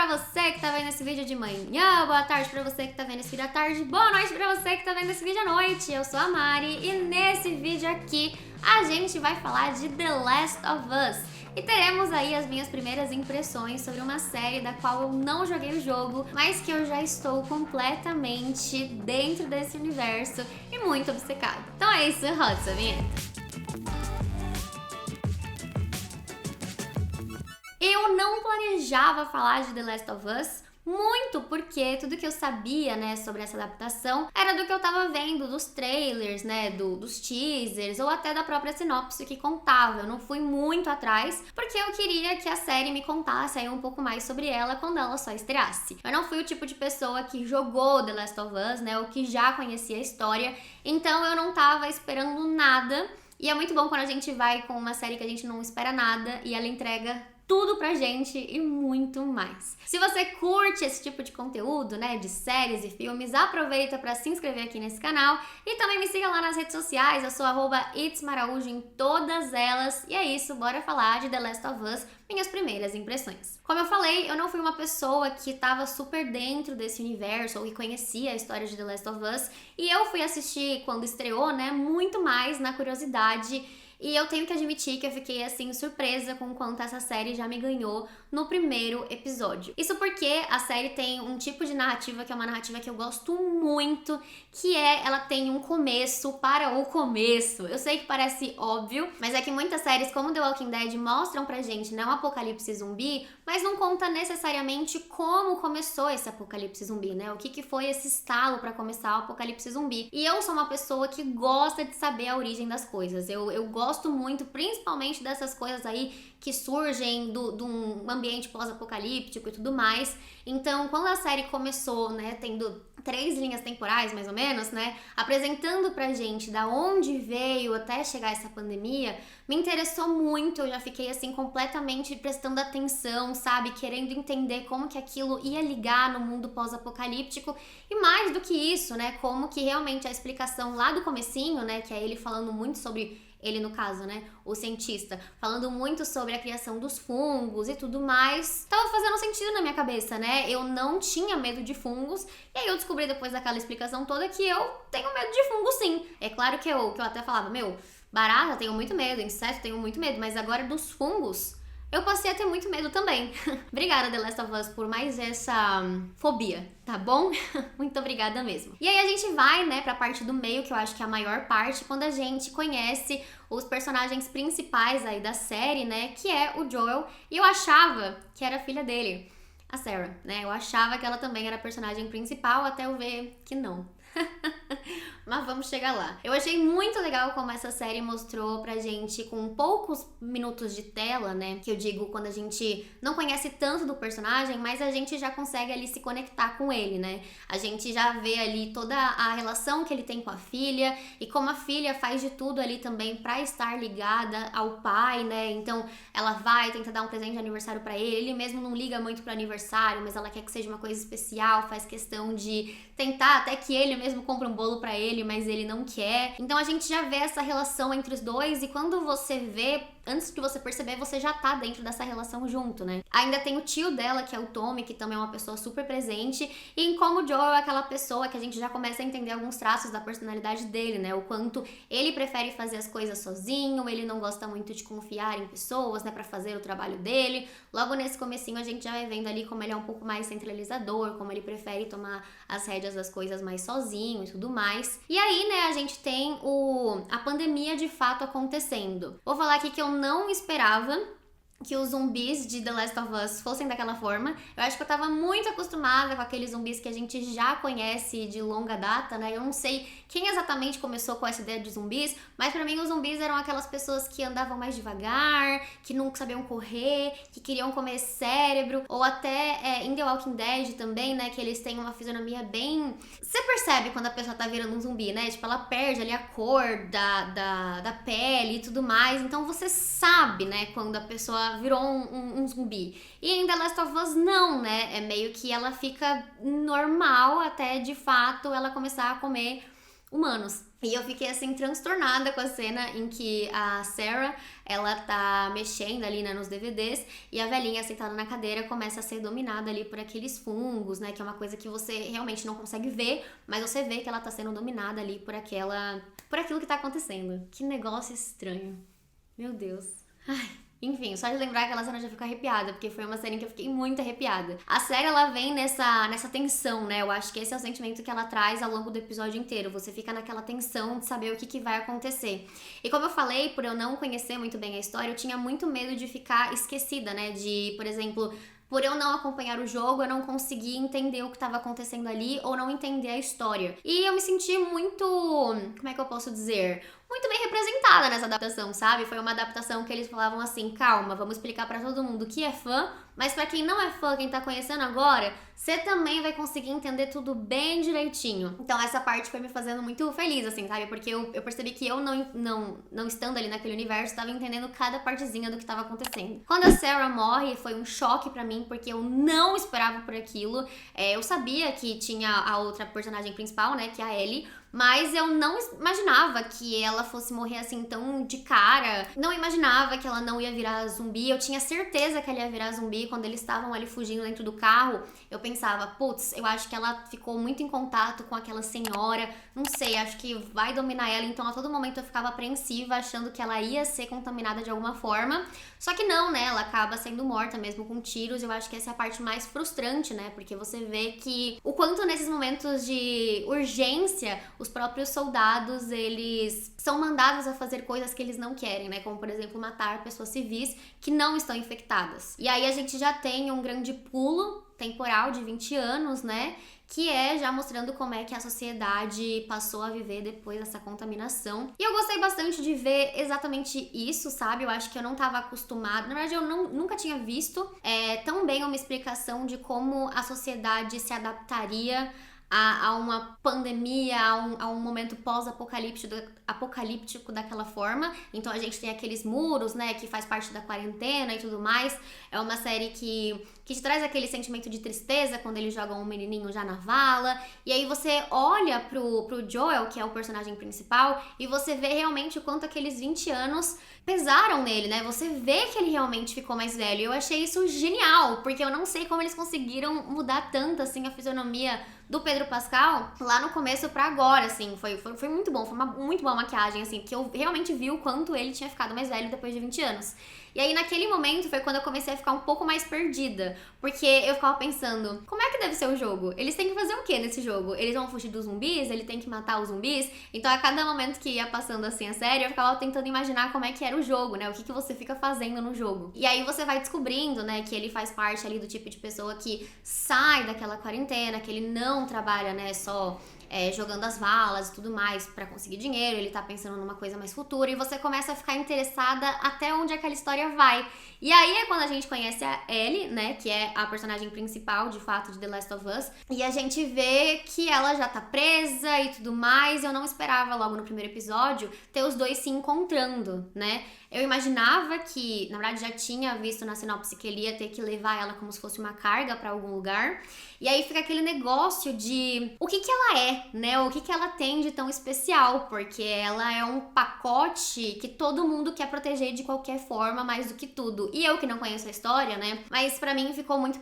pra você que tá vendo esse vídeo de manhã, boa tarde pra você que tá vendo esse vídeo à tarde, boa noite pra você que tá vendo esse vídeo à noite. Eu sou a Mari e nesse vídeo aqui a gente vai falar de The Last of Us. E teremos aí as minhas primeiras impressões sobre uma série da qual eu não joguei o jogo, mas que eu já estou completamente dentro desse universo e muito obcecada. Então é isso, roda essa vinheta. Eu não planejava falar de The Last of Us, muito porque tudo que eu sabia, né, sobre essa adaptação era do que eu tava vendo, dos trailers, né, dos teasers ou até da própria sinopse que contava. Eu não fui muito atrás porque eu queria que a série me contasse aí um pouco mais sobre ela quando ela só estreasse. Eu não fui o tipo de pessoa que jogou The Last of Us, né, ou que já conhecia a história, então eu não tava esperando nada. E é muito bom quando a gente vai com uma série que a gente não espera nada e ela entrega tudo pra gente e muito mais. Se você curte esse tipo de conteúdo, né, de séries e filmes, aproveita pra se inscrever aqui nesse canal e também me siga lá nas redes sociais, eu sou @itsmaraújo em todas elas. E é isso, bora falar de The Last of Us, minhas primeiras impressões. Como eu falei, eu não fui uma pessoa que tava super dentro desse universo ou que conhecia a história de The Last of Us, e eu fui assistir quando estreou, né, muito mais na curiosidade. E eu tenho que admitir que eu fiquei, assim, surpresa com o quanto essa série já me ganhou no primeiro episódio. Isso porque a série tem um tipo de narrativa que é uma narrativa que eu gosto muito, que ela tem um começo para o começo. Eu sei que parece óbvio, mas é que muitas séries, como The Walking Dead, mostram pra gente, né, um apocalipse zumbi, mas não conta necessariamente como começou esse apocalipse zumbi, né? O que foi esse estalo pra começar o apocalipse zumbi. E eu sou uma pessoa que gosta de saber a origem das coisas. Eu gosto muito, principalmente dessas coisas aí que surgem de um ambiente pós-apocalíptico e tudo mais. Então, quando a série começou, né, tendo 3 linhas temporais, mais ou menos, né, apresentando pra gente da onde veio até chegar essa pandemia, me interessou muito. Eu já fiquei, assim, completamente prestando atenção, sabe, querendo entender como que aquilo ia ligar no mundo pós-apocalíptico e mais do que isso, né, como que realmente a explicação lá do comecinho, né, que é ele falando muito sobre ele no caso, né, o cientista, falando muito sobre a criação dos fungos e tudo mais, tava fazendo sentido na minha cabeça, né, eu não tinha medo de fungos, e aí eu descobri depois daquela explicação toda que eu tenho medo de fungo sim. É claro que eu até falava, barata, tenho muito medo, inseto, tenho muito medo, mas agora dos fungos, eu passei a ter muito medo também. Obrigada, The Last of Us, por mais essa fobia, tá bom? Muito obrigada mesmo. E aí a gente vai, né, pra parte do meio, que eu acho que é a maior parte, quando a gente conhece os personagens principais aí da série, né, que é o Joel, e eu achava que era a filha dele, a Sarah, né, eu achava que ela também era a personagem principal, até eu ver que não. Mas vamos chegar lá. Eu achei muito legal como essa série mostrou pra gente, com poucos minutos de tela, né, que eu digo quando a gente não conhece tanto do personagem, mas a gente já consegue ali se conectar com ele, né, a gente já vê ali toda a relação que ele tem com a filha e como a filha faz de tudo ali também pra estar ligada ao pai, né, então ela vai tentar dar um presente de aniversário pra ele mesmo não liga muito pro aniversário, mas ela quer que seja uma coisa especial, faz questão de tentar até que ele mesmo compre um bolo pra ele, mas ele não quer. Então a gente já vê essa relação entre os dois e quando você vê, antes de você perceber, você já tá dentro dessa relação junto, né? Ainda tem o tio dela, que é o Tommy, que também é uma pessoa super presente, e em como o Joel é aquela pessoa que a gente já começa a entender alguns traços da personalidade dele, né? O quanto ele prefere fazer as coisas sozinho, ele não gosta muito de confiar em pessoas, né, pra fazer o trabalho dele. Logo nesse comecinho a gente já vai vendo ali como ele é um pouco mais centralizador, como ele prefere tomar as rédeas das coisas mais sozinho e tudo mais. E aí, né, a gente tem a pandemia de fato acontecendo. Vou falar aqui que eu não esperava que os zumbis de The Last of Us fossem daquela forma. Eu acho que eu tava muito acostumada com aqueles zumbis que a gente já conhece de longa data, né? Eu não sei quem exatamente começou com essa ideia de zumbis, mas pra mim os zumbis eram aquelas pessoas que andavam mais devagar, que não sabiam correr, que queriam comer cérebro, ou até em The Walking Dead também, né? Que eles têm uma fisionomia bem... Você percebe quando a pessoa tá virando um zumbi, né? Tipo, ela perde ali a cor da pele e tudo mais. Então você sabe, né? Quando a pessoa virou um zumbi. E em The Last of Us não, né? É meio que ela fica normal até, de fato, ela começar a comer humanos. E eu fiquei assim transtornada com a cena em que a Sarah, ela tá mexendo ali, né, nos DVDs e a velhinha sentada na cadeira começa a ser dominada ali por aqueles fungos, né, que é uma coisa que você realmente não consegue ver, mas você vê que ela tá sendo dominada ali por aquilo que tá acontecendo. Que negócio estranho. Meu Deus. Ai. Enfim, só de lembrar aquela cena eu já fico arrepiada, porque foi uma cena em que eu fiquei muito arrepiada. A série, ela vem nessa tensão, né? Eu acho que esse é o sentimento que ela traz ao longo do episódio inteiro. Você fica naquela tensão de saber o que vai acontecer. E como eu falei, por eu não conhecer muito bem a história, eu tinha muito medo de ficar esquecida, né? De, por exemplo, por eu não acompanhar o jogo, eu não conseguia entender o que estava acontecendo ali ou não entender a história. E eu me senti muito, como é que eu posso dizer? Muito bem representada nessa adaptação, sabe? Foi uma adaptação que eles falavam assim, calma, vamos explicar pra todo mundo que é fã, mas pra quem não é fã, quem tá conhecendo agora, você também vai conseguir entender tudo bem direitinho. Então essa parte foi me fazendo muito feliz, assim, sabe? Porque eu percebi que eu não estando ali naquele universo, tava entendendo cada partezinha do que tava acontecendo. Quando a Sarah morre, foi um choque pra mim, porque eu não esperava por aquilo. Eu sabia que tinha a outra personagem principal, né, que é a Ellie, mas eu não imaginava que ela fosse morrer assim tão de cara. Não imaginava que ela não ia virar zumbi. Eu tinha certeza que ela ia virar zumbi quando eles estavam ali fugindo dentro do carro. Eu pensava, putz, eu acho que ela ficou muito em contato com aquela senhora. Não sei, acho que vai dominar ela. Então a todo momento eu ficava apreensiva, achando que ela ia ser contaminada de alguma forma. Só que não, né? Ela acaba sendo morta mesmo com tiros. Eu acho que essa é a parte mais frustrante, né? Porque você vê que o quanto nesses momentos de urgência, os próprios soldados, eles são mandados a fazer coisas que eles não querem, né? Como, por exemplo, matar pessoas civis que não estão infectadas. E aí a gente já tem um grande pulo temporal de 20 anos, né? Que é já mostrando como é que a sociedade passou a viver depois dessa contaminação. E eu gostei bastante de ver exatamente isso, sabe? Eu acho que eu não tava acostumada, na verdade eu nunca tinha visto tão bem uma explicação de como a sociedade se adaptaria a uma pandemia, a um momento pós-apocalíptico daquela forma. Então a gente tem aqueles muros, né, que faz parte da quarentena e tudo mais. É uma série que te traz aquele sentimento de tristeza quando eles jogam um menininho já na vala. E aí você olha pro Joel, que é o personagem principal, e você vê realmente o quanto aqueles 20 anos pesaram nele, né? Você vê que ele realmente ficou mais velho. Eu achei isso genial, porque eu não sei como eles conseguiram mudar tanto, assim, a fisionomia do Pedro Pascal lá no começo pra agora, assim. Foi muito bom, foi uma muito boa maquiagem, assim, porque eu realmente vi o quanto ele tinha ficado mais velho depois de 20 anos. E aí, naquele momento, foi quando eu comecei a ficar um pouco mais perdida. Porque eu ficava pensando, como é que deve ser o jogo? Eles têm que fazer o que nesse jogo? Eles vão fugir dos zumbis? Ele tem que matar os zumbis? Então, a cada momento que ia passando assim a série, eu ficava tentando imaginar como é que era o jogo, né? O que você fica fazendo no jogo. E aí, você vai descobrindo, né, que ele faz parte ali do tipo de pessoa que sai daquela quarentena, que ele não trabalha, né, só jogando as valas e tudo mais pra conseguir dinheiro, ele tá pensando numa coisa mais futura, e você começa a ficar interessada até onde aquela história vai. E aí é quando a gente conhece a Ellie, né, que é a personagem principal, de fato, de The Last of Us, e a gente vê que ela já tá presa e tudo mais. Eu não esperava logo no primeiro episódio ter os dois se encontrando, né? Eu imaginava que, na verdade, já tinha visto na sinopse que ele ia ter que levar ela como se fosse uma carga pra algum lugar. E aí fica aquele negócio de o que ela é, né? O que ela tem de tão especial, porque ela é um pacote que todo mundo quer proteger de qualquer forma, mais do que tudo. E eu que não conheço a história, né? Mas pra mim ficou muito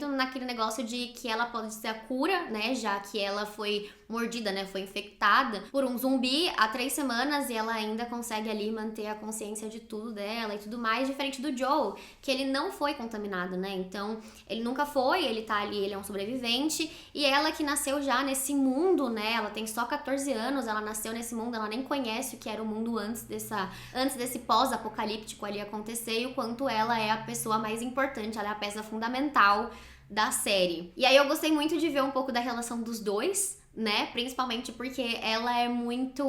naquele negócio de que ela pode ser a cura, né? Já que ela foi mordida, né? Foi infectada por um zumbi há 3 semanas e ela ainda consegue ali manter a consciência de tudo dela e tudo mais, diferente do Joel, que ele não foi contaminado, né? Então, ele nunca foi, ele tá ali, ele é um sobrevivente, e ela que nasceu já nesse mundo, né? Ela tem só 14 anos, ela nasceu nesse mundo, ela nem conhece o que era o mundo antes desse pós-apocalíptico ali acontecer, e o quanto ela é a pessoa mais importante, ela é a peça fundamental da série. E aí eu gostei muito de ver um pouco da relação dos dois, né? Principalmente porque ela é muito...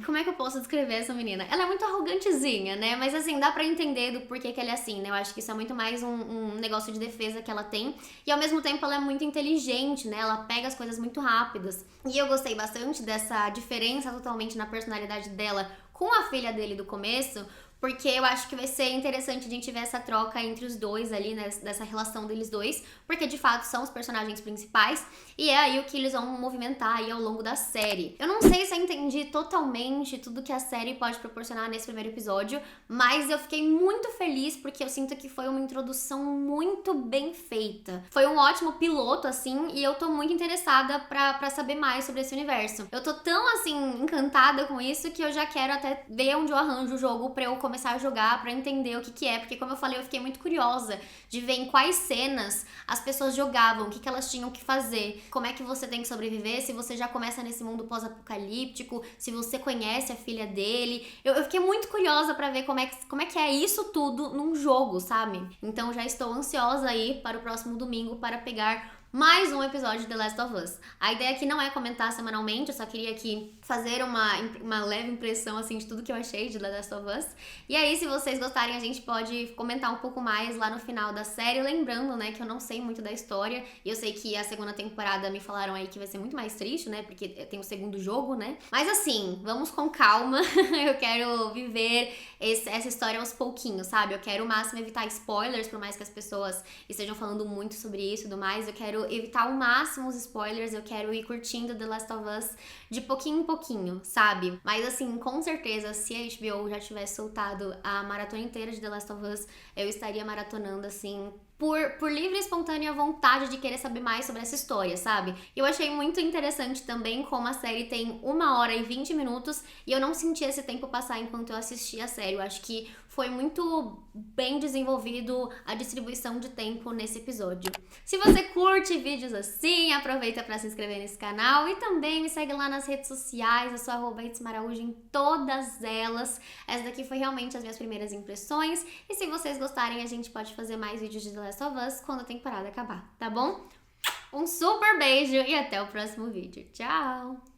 Como é que eu posso descrever essa menina? Ela é muito arrogantezinha, né? Mas assim, dá pra entender do porquê que ela é assim, né? Eu acho que isso é muito mais um negócio de defesa que ela tem. E ao mesmo tempo ela é muito inteligente, né? Ela pega as coisas muito rápidas. E eu gostei bastante dessa diferença totalmente na personalidade dela com a filha dele do começo, porque eu acho que vai ser interessante a gente ver essa troca entre os dois ali, né, dessa relação deles dois, porque de fato são os personagens principais, e é aí o que eles vão movimentar aí ao longo da série. Eu não sei se eu entendi totalmente tudo que a série pode proporcionar nesse primeiro episódio, mas eu fiquei muito feliz porque eu sinto que foi uma introdução muito bem feita. Foi um ótimo piloto, assim, e eu tô muito interessada pra saber mais sobre esse universo. Eu tô tão, assim, encantada com isso que eu já quero até ver onde eu arranjo o jogo pra eu começar a jogar, pra entender o que é, porque como eu falei, eu fiquei muito curiosa de ver em quais cenas as pessoas jogavam, o que elas tinham que fazer, como é que você tem que sobreviver, se você já começa nesse mundo pós-apocalíptico, se você conhece a filha dele. Eu fiquei muito curiosa pra ver como é que é isso tudo num jogo, sabe? Então já estou ansiosa aí para o próximo domingo para pegar mais um episódio de The Last of Us. A ideia aqui não é comentar semanalmente, eu só queria aqui fazer uma leve impressão, assim, de tudo que eu achei de The Last of Us. E aí, se vocês gostarem, a gente pode comentar um pouco mais lá no final da série, lembrando, né, que eu não sei muito da história, e eu sei que a segunda temporada me falaram aí que vai ser muito mais triste, né, porque tem o segundo jogo, né. Mas assim, vamos com calma, eu quero viver essa história aos pouquinhos, sabe? Eu quero o máximo evitar spoilers, por mais que as pessoas estejam falando muito sobre isso e tudo mais, eu quero evitar ao máximo os spoilers, eu quero ir curtindo The Last of Us de pouquinho em pouquinho, sabe? Mas assim, com certeza, se a HBO já tivesse soltado a maratona inteira de The Last of Us, eu estaria maratonando assim por livre e espontânea vontade de querer saber mais sobre essa história, sabe? Eu achei muito interessante também como a série tem 1h20 e eu não senti esse tempo passar enquanto eu assistia a série. Eu acho que foi muito bem desenvolvido a distribuição de tempo nesse episódio. Se você curte vídeos assim, aproveita para se inscrever nesse canal e também me segue lá nas redes sociais, eu sou @itsmaraújo em todas elas. Essa daqui foi realmente as minhas primeiras impressões e se vocês gostarem a gente pode fazer mais vídeos de The Last of Us quando a temporada acabar, tá bom? Um super beijo e até o próximo vídeo. Tchau!